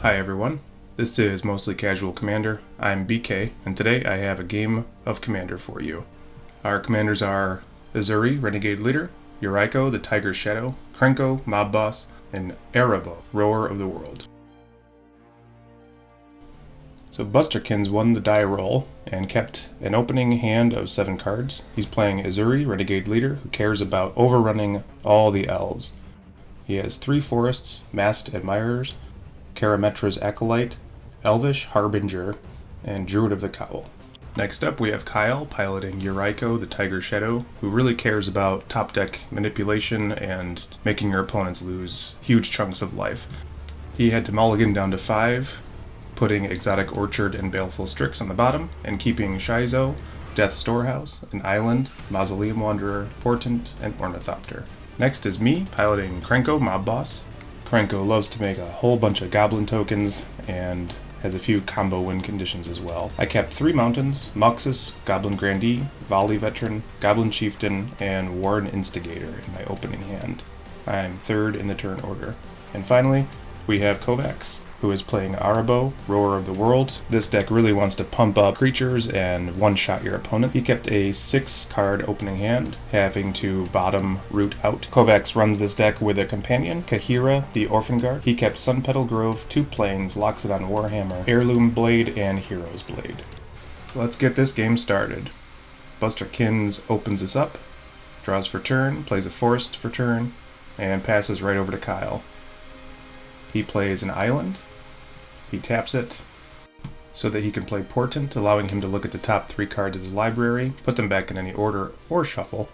Hi everyone, this is Mostly Casual Commander. I'm BK, and today I have a game of Commander for you. Our commanders are Ezuri, Renegade Leader, Yuriko, the Tiger Shadow, Krenko, Mob Boss, and Arahbo, Rower of the World. So Busterkin's won the die roll and kept an opening hand of 7 cards. He's playing Ezuri, Renegade Leader, who cares about overrunning all the elves. He has 3 forests, Masked Admirers, Karametra's Acolyte, Elvish Harbinger, and Druid of the Cowl. Next up we have Kyle piloting Yuriko, the Tiger Shadow, who really cares about top deck manipulation and making your opponents lose huge chunks of life. He had to mulligan down to 5, putting Exotic Orchard and Baleful Strix on the bottom, and keeping Shizo, Death Storehouse, an Island, Mausoleum Wanderer, Portent, and Ornithopter. Next is me piloting Krenko, Mob Boss. Krenko loves to make a whole bunch of goblin tokens and has a few combo win conditions as well. I kept 3 mountains, Muxus, Goblin Grandee, Volley Veteran, Goblin Chieftain, and Warren Instigator in my opening hand. I'm 3rd in the turn order. And finally, we have Kovacs, who is playing Arahbo, Rower of the World. This deck really wants to pump up creatures and one-shot your opponent. He kept a 6-card opening hand, having to bottom root out. Kovacs runs this deck with a companion, Kahira, the Orphan Guard. He kept Sunpetal Grove, 2 Plains, Loxodon Warhammer, Heirloom Blade, and Hero's Blade. So let's get this game started. Busterkin opens us up, draws for turn, plays a forest for turn, and passes right over to Kyle. He plays an island. He taps it so that he can play Portent, allowing him to look at the top 3 cards of his library, put them back in any order or shuffle,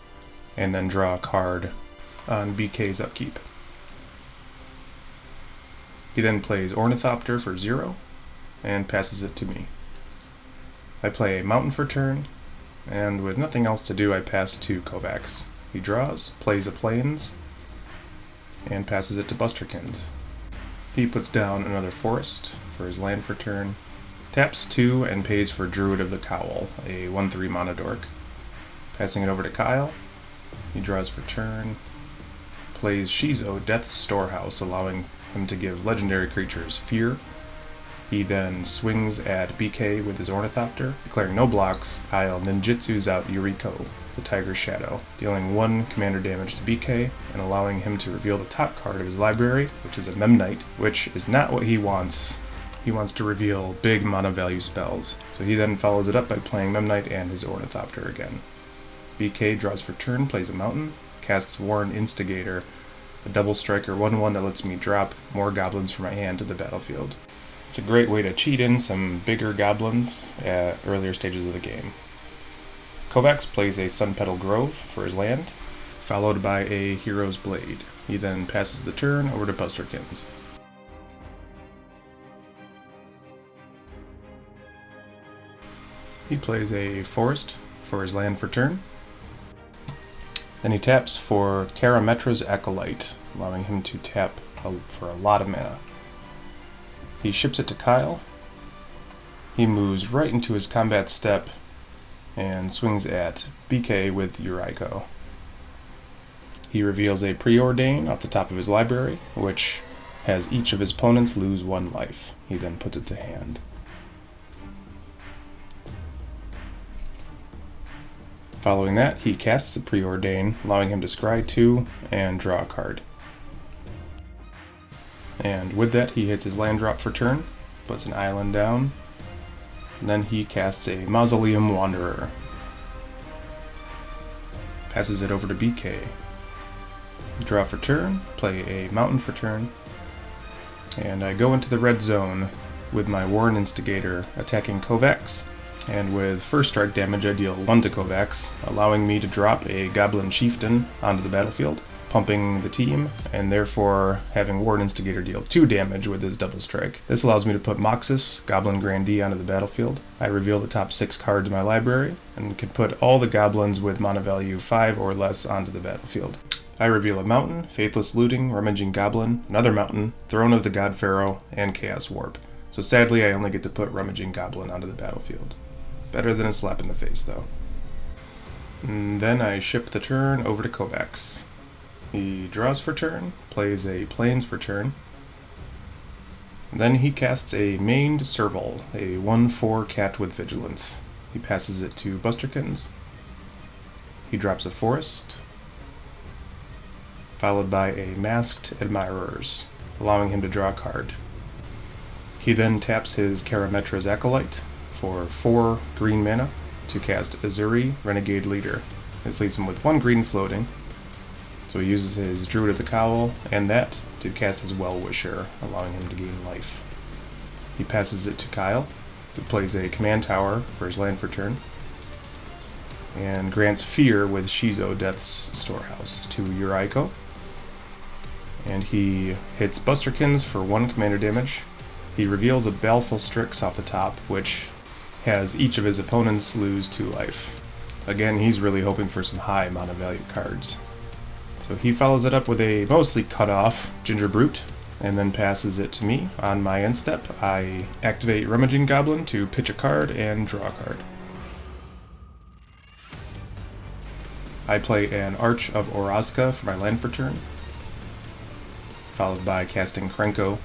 and then draw a card on BK's upkeep. He then plays Ornithopter for 0 and passes it to me. I play a mountain for turn, and with nothing else to do, I pass to Kovacs. He draws, plays a plains, and passes it to Busterkin. He puts down another forest for his land for turn, taps 2 and pays for Druid of the Cowl, a 1/3 mana dork. Passing it over to Kyle, he draws for turn, plays Shizo, Death's Storehouse, allowing him to give legendary creatures fear. He then swings at BK with his Ornithopter, declaring no blocks. Kyle ninjutsus out Yuriko, the Tiger Shadow, dealing 1 commander damage to BK and allowing him to reveal the top card of his library, which is a Memnite, which is not what he wants. He wants to reveal big mana value spells, so he then follows it up by playing Memnite and his Ornithopter again. BK draws for turn, plays a mountain, casts Warren Instigator, a double striker 1/1 that lets me drop more goblins from my hand to the battlefield. It's a great way to cheat in some bigger goblins at earlier stages of the game. Kovacs plays a Sunpetal Grove for his land, followed by a Hero's Blade. He then passes the turn over to Busterkin. He plays a forest for his land for turn. Then he taps for Karametra's Acolyte, allowing him to tap for a lot of mana. He ships it to Kyle. He moves right into his combat step and swings at BK with Yuriko. He reveals a Preordain off the top of his library, which has each of his opponents lose 1 life. He then puts it to hand. Following that, he casts the Preordain, allowing him to scry 2 and draw a card. And with that, he hits his land drop for turn, puts an island down, and then he casts a Mausoleum Wanderer. Passes it over to BK. Draw for turn, play a mountain for turn, and I go into the red zone with my Warren Instigator attacking Kovacs, and with first strike damage I deal 1 to Kovacs, allowing me to drop a Goblin Chieftain onto the battlefield, pumping the team, and therefore having Warren Instigator deal 2 damage with his double strike. This allows me to put Muxus, Goblin Grandee, onto the battlefield. I reveal the top 6 cards of my library, and can put all the goblins with mana value 5 or less onto the battlefield. I reveal a mountain, Faithless Looting, Rummaging Goblin, another mountain, Throne of the God Pharaoh, and Chaos Warp. So sadly I only get to put Rummaging Goblin onto the battlefield. Better than a slap in the face though. And then I ship the turn over to Kovacs. He draws for turn, plays a plains for turn, Then he casts a Maned Serval, a 1/4 cat with vigilance. He passes it to Busterkins. He drops a Forest, followed by a Masked Admirers, allowing him to draw a card. He then taps his Karametra's Acolyte for 4 green mana to cast Ezuri, Renegade Leader. This leaves him with 1 green floating, so he uses his Druid of the Cowl and that to cast his Well-Wisher, allowing him to gain life. He passes it to Kyle, who plays a command tower for his land for turn, and grants Fear with Shizo, Death's Storehouse, to Yuriko. And he hits Busterkins for 1 commander damage. He reveals a Baleful Strix off the top, which has each of his opponents lose 2 life. Again, he's really hoping for some high mana value cards. So he follows it up with a mostly cut off Ginger Brute, and then passes it to me. On my end step, I activate Rummaging Goblin to pitch a card and draw a card. I play an Arch of Orazka for my land for turn, followed by casting Krenko,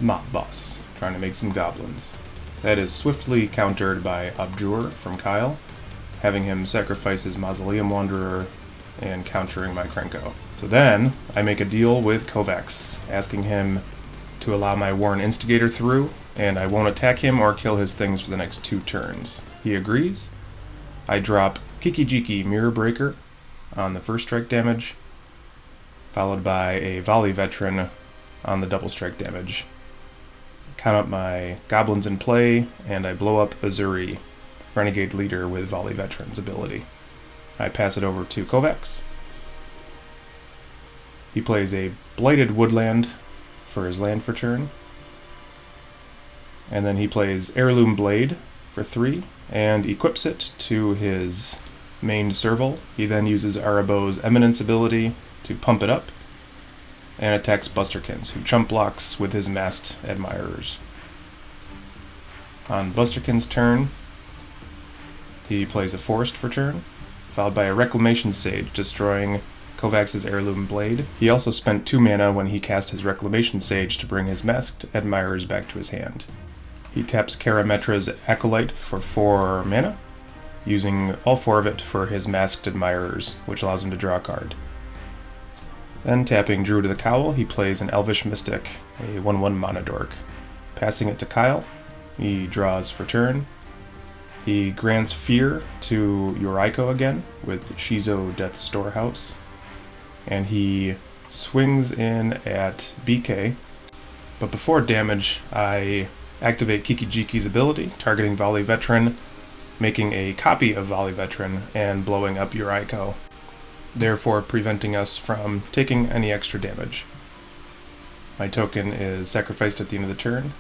Mop Boss, trying to make some goblins. That is swiftly countered by Abjure from Kyle, having him sacrifice his Mausoleum Wanderer and countering my Krenko. So then, I make a deal with Kovacs, asking him to allow my Warren Instigator through, and I won't attack him or kill his things for the next 2 turns. He agrees. I drop Kikijiki Mirror Breaker on the first strike damage, followed by a Volley Veteran on the double strike damage. Count up my goblins in play, and I blow up Ezuri, Renegade Leader with Volley Veteran's ability. I pass it over to Kovacs. He plays a Blighted Woodland for his land for turn. And then he plays Heirloom Blade for 3 and equips it to his Maned Serval. He then uses Arahbo's Eminence ability to pump it up and attacks Busterkins, who chump blocks with his Masked Admirers. On Busterkin's turn, he plays a Forest for turn, followed by a Reclamation Sage, destroying Kovacs' Heirloom Blade. He also spent 2 mana when he cast his Reclamation Sage to bring his Masked Admirers back to his hand. He taps Karametra's Acolyte for 4 mana, using all 4 of it for his Masked Admirers, which allows him to draw a card. Then, tapping Druid of the Cowl, he plays an Elvish Mystic, a 1/1 mana dork. Passing it to Kyle, he draws for turn. He grants Fear to Yuriko again with Shizo, Death's Storehouse, and he swings in at BK. But before damage, I activate Kikijiki's ability, targeting Volley Veteran, making a copy of Volley Veteran and blowing up Yuriko, therefore preventing us from taking any extra damage. My token is sacrificed at the end of the turn,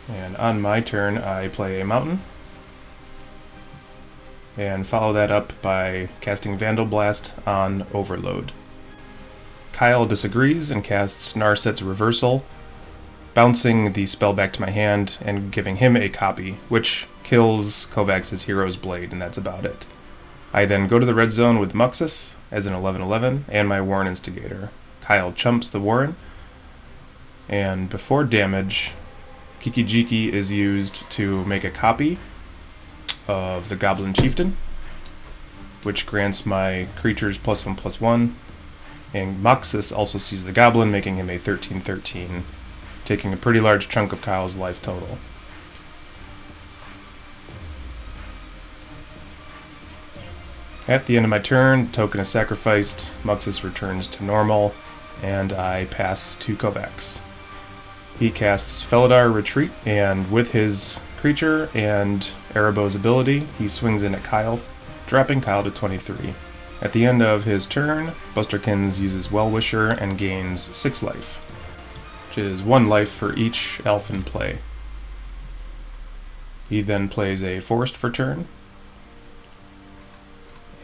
and on my turn I play a Mountain, and follow that up by casting Vandal Blast on Overload. Kyle disagrees and casts Narset's Reversal, bouncing the spell back to my hand and giving him a copy, which kills Kovacs' Hero's Blade, and that's about it. I then go to the red zone with Muxus as an 11/11 and my Warren Instigator. Kyle chumps the Warren, and before damage, Kikijiki is used to make a copy of the Goblin Chieftain, which grants my creatures +1/+1, and Muxus also sees the Goblin, making him a 13/13, taking a pretty large chunk of Kyle's life total. At the end of my turn, token is sacrificed, Muxus returns to normal, and I pass to Kovacs. He casts Felidar Retreat, and with his creature and Arahbo's ability, he swings in at Kyle, dropping Kyle to 23. At the end of his turn, Busterkins uses Well-Wisher and gains 6 life, which is 1 life for each elf in play. He then plays a Forest for turn,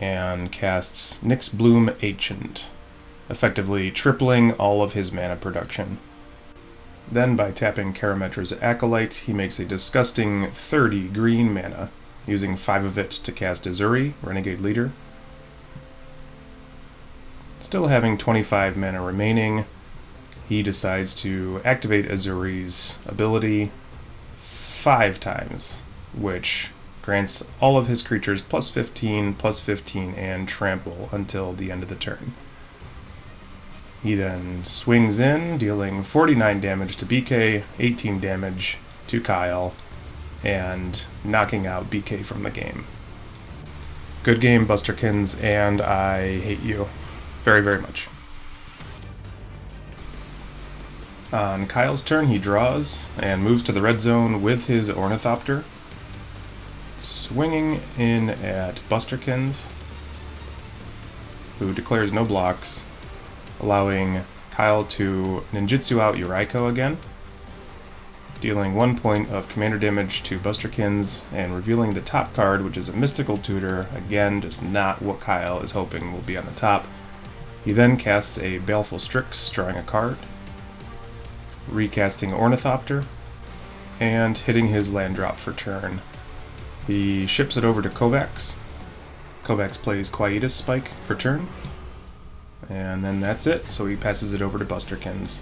and casts Nyx Bloom Ancient, effectively tripling all of his mana production. Then, by tapping Karametra's Acolyte, he makes a disgusting 30 green mana, using 5 of it to cast Ezuri, Renegade Leader. Still having 25 mana remaining, he decides to activate Ezuri's ability 5 times, which grants all of his creatures +15, and trample until the end of the turn. He then swings in, dealing 49 damage to BK, 18 damage to Kyle, and knocking out BK from the game. Good game, Busterkins, and I hate you very, very much. On Kyle's turn, he draws and moves to the red zone with his Ornithopter, swinging in at Busterkins, who declares no blocks, allowing Kyle to ninjutsu out Yuriko again, dealing 1 point of commander damage to Busterkins and revealing the top card, which is a Mystical Tutor, again just not what Kyle is hoping will be on the top. He then casts a Baleful Strix, drawing a card, recasting Ornithopter, and hitting his land drop for turn. He ships it over to Kovacs. Kovacs plays Quietus Spike for turn, and then that's it, so he passes it over to Busterkins.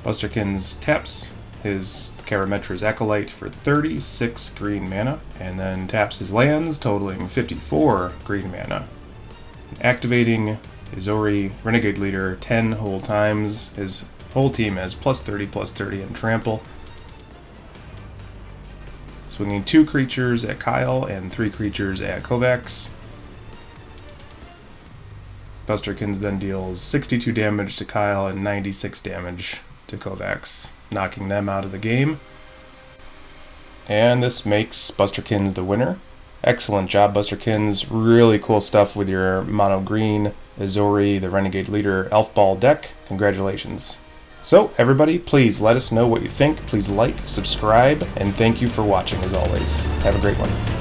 Busterkins taps his Karametra's Acolyte for 36 green mana, and then taps his lands, totaling 54 green mana. Activating Ezuri, Renegade Leader, 10 whole times. His whole team has +30, and trample. Swinging 2 creatures at Kyle and 3 creatures at Kovacs. Busterkins then deals 62 damage to Kyle and 96 damage to Kovacs, knocking them out of the game. And this makes Busterkins the winner. Excellent job, Busterkins. Really cool stuff with your mono green Ezuri, the Renegade Leader Elf Ball deck. Congratulations. So, everybody, please let us know what you think. Please like, subscribe, and thank you for watching as always. Have a great one.